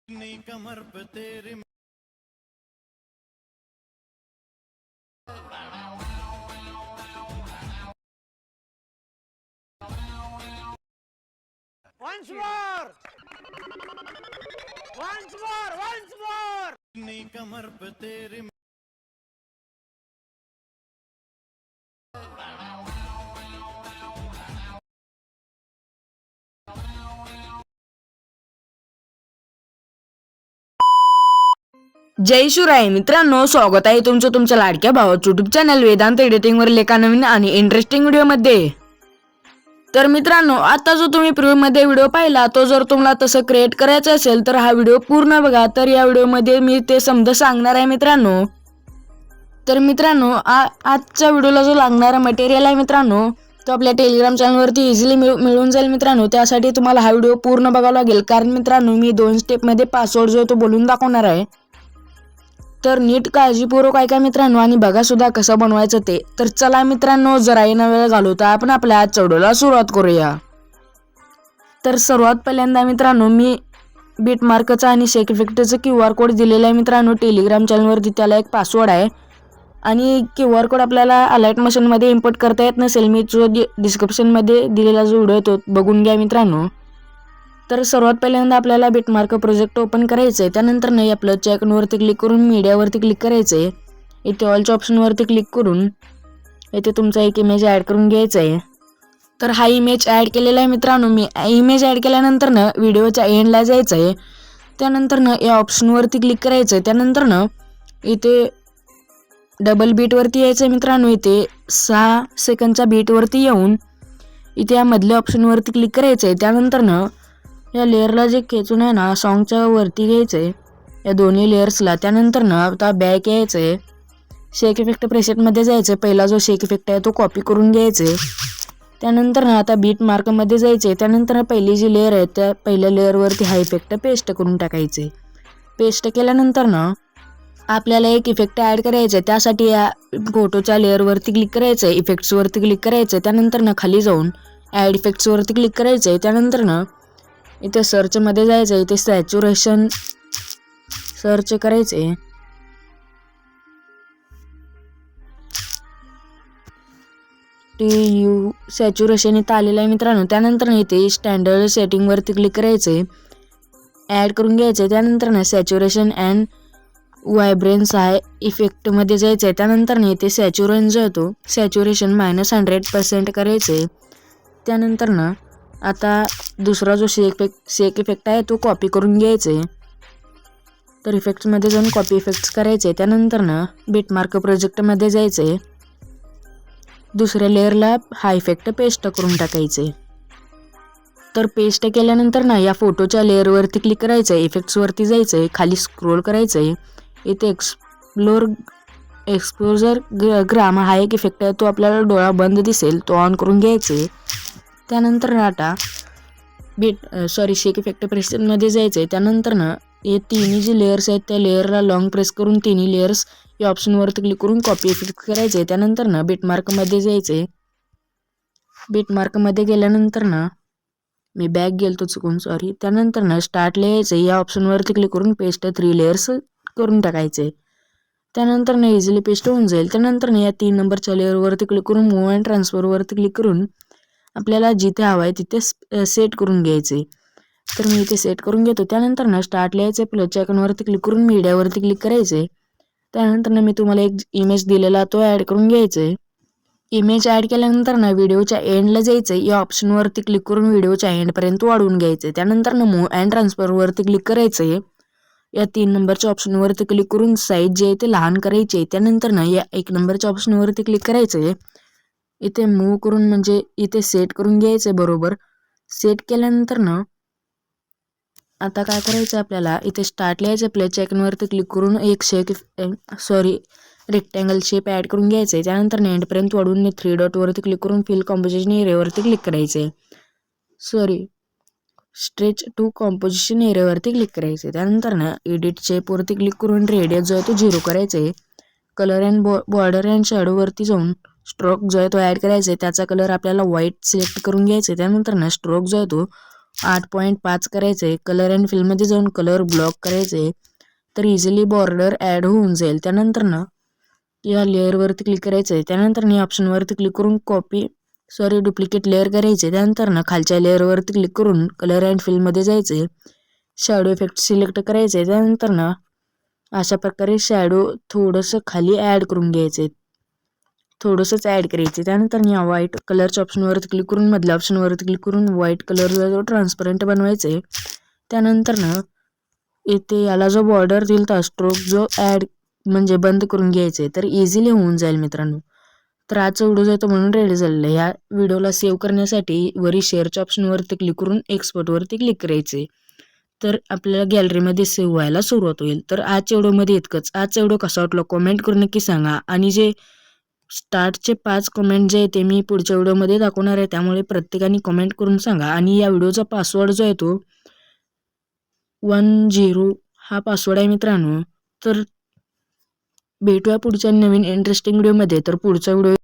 कमर पे तेरी Once more! Once more! Once more! कमर पे तेरी जय शिवराय मित्रांनो, स्वागत आहे तुमचं तुमच्या लाडक्या भावाच्या युट्यूब चॅनल वेदांत एडिटिंग वर एका नवीन आणि इंटरेस्टिंग व्हिडिओ मध्ये. तर मित्रांनो, आता जो तुम्ही प्रिव्ह्यू मध्ये व्हिडिओ पाहिला तो जर तुम्हाला तसं क्रिएट करायचं असेल तर हा व्हिडिओ पूर्ण बघा. तर या व्हिडिओ मध्ये मी ते समजा सांगणार आहे मित्रांनो. तर मित्रांनो, आजच्या व्हिडिओला जो लागणारा मटेरियल आहे मित्रांनो तो आपल्या टेलिग्राम चॅनलवरती इझिली मिळून जाईल मित्रांनो. त्यासाठी तुम्हाला हा व्हिडिओ पूर्ण बघावा लागेल, कारण मित्रांनो मी 2 स्टेप मध्ये पासवर्ड जो तो बोलून दाखवणार आहे. तर नीट काळजीपूर्वक ऐका मित्रांनो आणि बघा सुद्धा कसं बनवायचं ते. तर चला मित्रांनो, जराही न वेळ घालवता आपण आपल्या आजच्या व्हिडिओला सुरुवात करूया. तर सर्वात पहिल्यांदा मित्रांनो मी बीटमार्कचा आणि शेक इफेक्टचा QR कोड दिलेला आहे मित्रांनो टेलिग्राम चॅनलवरती. त्याला एक पासवर्ड आहे आणि QR कोड आपल्याला अलाइट मशीनमध्ये इम्पोर्ट करता येत नसेल, मी जो डिस्क्रिप्शनमध्ये दिलेला जो व्हिडिओ तो बघून घ्या मित्रांनो. तर सर्वात पहिल्यांदा आपल्याला बीटमार्क प्रोजेक्ट ओपन करायचं आहे. त्यानंतर नाही आपलं चेकवरती क्लिक करून मीडियावरती क्लिक करायचं आहे. इथे ऑलच्या ऑप्शनवरती क्लिक करून इथे तुमचा एक इमेज ॲड करून घ्यायचा आहे. तर हा इमेज ॲड केलेला आहे मित्रांनो मी. इमेज ॲड केल्यानंतर व्हिडिओच्या एंडला जायचं आहे. त्यानंतर या ऑप्शनवरती क्लिक करायचं आहे. त्यानंतर इथे डबल बीटवरती यायचं आहे मित्रांनो. इथे 6 सेकंदच्या बीटवरती येऊन इथे या मधल्या ऑप्शनवरती क्लिक करायचं आहे. त्यानंतर या लेअरला जे खेचून आहे ना सॉन्गच्या वरती घ्यायचं आहे या दोन्ही लेअर्सला. त्यानंतर आता बॅक यायचं आहे. शेक इफेक्ट प्रेसेटमध्ये जायचं आहे. पहिला जो शेक इफेक्ट आहे तो कॉपी करून घ्यायचा आहे. त्यानंतर आता बीट मार्कमध्ये जायचं आहे. त्यानंतर पहिली जी लेअर आहे त्या पहिल्या लेअरवरती हा इफेक्ट पेस्ट करून टाकायचे. पेस्ट केल्यानंतर आपल्याला एक इफेक्ट ॲड करायचा आहे. त्यासाठी या फोटोच्या लेअरवरती क्लिक करायचं आहे, इफेक्ट्सवरती क्लिक करायचं आहे. त्यानंतर खाली जाऊन ॲड इफेक्ट्सवरती क्लिक करायचं आहे. त्यानंतर इथे सर्चमध्ये जायचं आहे. इथे सॅच्युरेशन सर्च करायचे. सॅच्युरेशन इथं आलेलं आहे मित्रांनो. त्यानंतर इथे स्टँडर्ड सेटिंगवरती क्लिक करायचे, ॲड करून घ्यायचे. त्यानंतर सॅच्युरेशन अँड व्हायब्रन्स आहे इफेक्टमध्ये जायचं आहे. त्यानंतर इथे सॅच्युरेशन जो आहे तो सॅच्युरेशन -100% करायचे. त्यानंतर आता दुसरा जो शेक इफेक्ट आहे तो कॉपी करून घ्यायचा आहे. तर इफेक्ट्समध्ये जाऊन कॉपी इफेक्ट्स करायचे. त्यानंतर बीटमार्क प्रोजेक्टमध्ये जायचं आहे. दुसऱ्या लेअरला हा इफेक्ट पेस्ट करून टाकायचे. तर पेस्ट केल्यानंतर या फोटोच्या लेअरवरती क्लिक करायचं आहे, इफेक्ट्सवरती जायचं आहे, खाली स्क्रोल करायचं आहे. इथे एक्सपोजर ग्राम हा एक इफेक्ट आहे, तो आपल्याला डोळा बंद दिसेल, तो ऑन करून घ्यायचे. त्यानंतर आता शेक इफेक्ट प्रेसेटमध्ये जायचं आहे. त्यानंतर हे तिन्ही जे लेअर्स आहेत त्या लेअरला लॉंग प्रेस करून तिन्ही लेअर्स या ऑप्शनवरती क्लिक करून कॉपी इफेक्ट करायचे. त्यानंतर बीटमार्कमध्ये जायचे. बीटमार्कमध्ये गेल्यानंतर मी बॅक गेलतो चुकून, सॉरी. त्यानंतर स्टार्टला यायचं, या ऑप्शनवरती क्लिक करून पेस्ट 3 लेअर्स करून टाकायचे. त्यानंतर इझिली पेस्ट होऊन जाईल. त्यानंतर या 3 नंबरच्या लेअरवरती क्लिक करून मूव्ह अँड ट्रान्सफरवरती क्लिक करून आपल्याला जिथे हवं आहे तिथे सेट करून घ्यायचे. तर मी इथे सेट करून घेतो. त्यानंतर स्टार्टला यायचं, प्लसच्या आयकॉनवरती क्लिक करून मीडियावरती क्लिक करायचे. त्यानंतर मी तुम्हाला एक इमेज दिलेला तो ॲड करून घ्यायचे. इमेज ॲड केल्यानंतर व्हिडिओच्या एंडला जायचं, या ऑप्शनवरती क्लिक करून व्हिडिओच्या एंडपर्यंत वाढवून घ्यायचे. त्यानंतर मूव्ह अँड ट्रान्सफरवरती क्लिक करायचे. या 3 नंबरच्या ऑप्शनवरती क्लिक करून साईज जे आहे ते लहान करायचे. त्यानंतर या 1 नंबरच्या ऑप्शनवरती क्लिक करायचे. इथे मूव्ह करून म्हणजे इथे सेट करून घ्यायचं बरोबर. सेट केल्यानंतर आता काय करायचं आपल्याला, इथे स्टार्टला यायचं, प्लसच्या आयकॉनवरती क्लिक करून एक रेक्टँगल शेप ॲड करून घ्यायचे. त्यानंतर एंडपर्यंत वाढवून 3 डॉटवरती क्लिक करून फिल कॉम्पोजिशन एरियावरती क्लिक करायचे. स्ट्रेच टू कॉम्पोजिशन एरियावरती क्लिक करायचे. त्यानंतर एडिट शेपवरती क्लिक करून रेडियस जो आहे तो 0 करायचे. कलर अँड बॉर्डर अँड शॅडोवरती जाऊन स्ट्रोक जो आहे तो ॲड करायचा आहे. त्याचा कलर आपल्याला व्हाईट सिलेक्ट करून घ्यायचा आहे. त्यानंतर स्ट्रोक जो आहे तो 8.5 करायचं आहे. कलर अँड फिलमध्ये जाऊन कलर ब्लॉक करायचं आहे. तर इझिली बॉर्डर ॲड होऊन जाईल. त्यानंतर ना या लेअरवरती क्लिक करायचं आहे. त्यानंतर या ऑप्शनवरती क्लिक करून डुप्लिकेट लेअर करायचे. त्यानंतर ना खालच्या लेअरवरती क्लिक करून कलर अँड फिलमध्ये जायचं आहे. शॅडो इफेक्ट सिलेक्ट करायचं आहे. त्यानंतर ना अशा प्रकारे शॅडो थोडंसं खाली ॲड करून घ्यायचे, थोडंसंच ॲड करायचे. त्यानंतर या व्हाईट कलरच्या ऑप्शनवरती क्लिक करून मधल्या ऑप्शनवरती क्लिक करून व्हाईट कलर जो ट्रान्सपरंट बनवायचे. त्यानंतर ना इथे याला जो बॉर्डर दिलता स्ट्रोक जो ॲड म्हणजे बंद करून घ्यायचे. तर इझिली होऊन जाईल मित्रांनो. तर आजचा व्हिडिओ जो आहे तो म्हणून रेडी झालेला आहे. ह्या व्हिडिओला सेव्ह करण्यासाठी वरी शेअरच्या ऑप्शनवरती क्लिक करून एक्सपोर्टवरती क्लिक करायचे. तर आपल्याला गॅलरीमध्ये सेव्ह व्हायला सुरुवात होईल. तर आजच्या व्हिडिओमध्ये इतकंच. आजचा व्हिडिओ कसा वाटला कमेंट करून नक्की सांगा. आणि जे स्टार्टचे 5 कमेंट जे आहे ते मी पुढच्या व्हिडिओमध्ये दाखवणार आहे, त्यामुळे प्रत्येकाने कमेंट करून सांगा. आणि या व्हिडिओचा पासवर्ड जो आहे तो 10 हा पासवर्ड आहे मित्रांनो. तर भेटूया पुढच्या नवीन इंटरेस्टिंग व्हिडिओमध्ये. तर पुढचा व्हिडिओ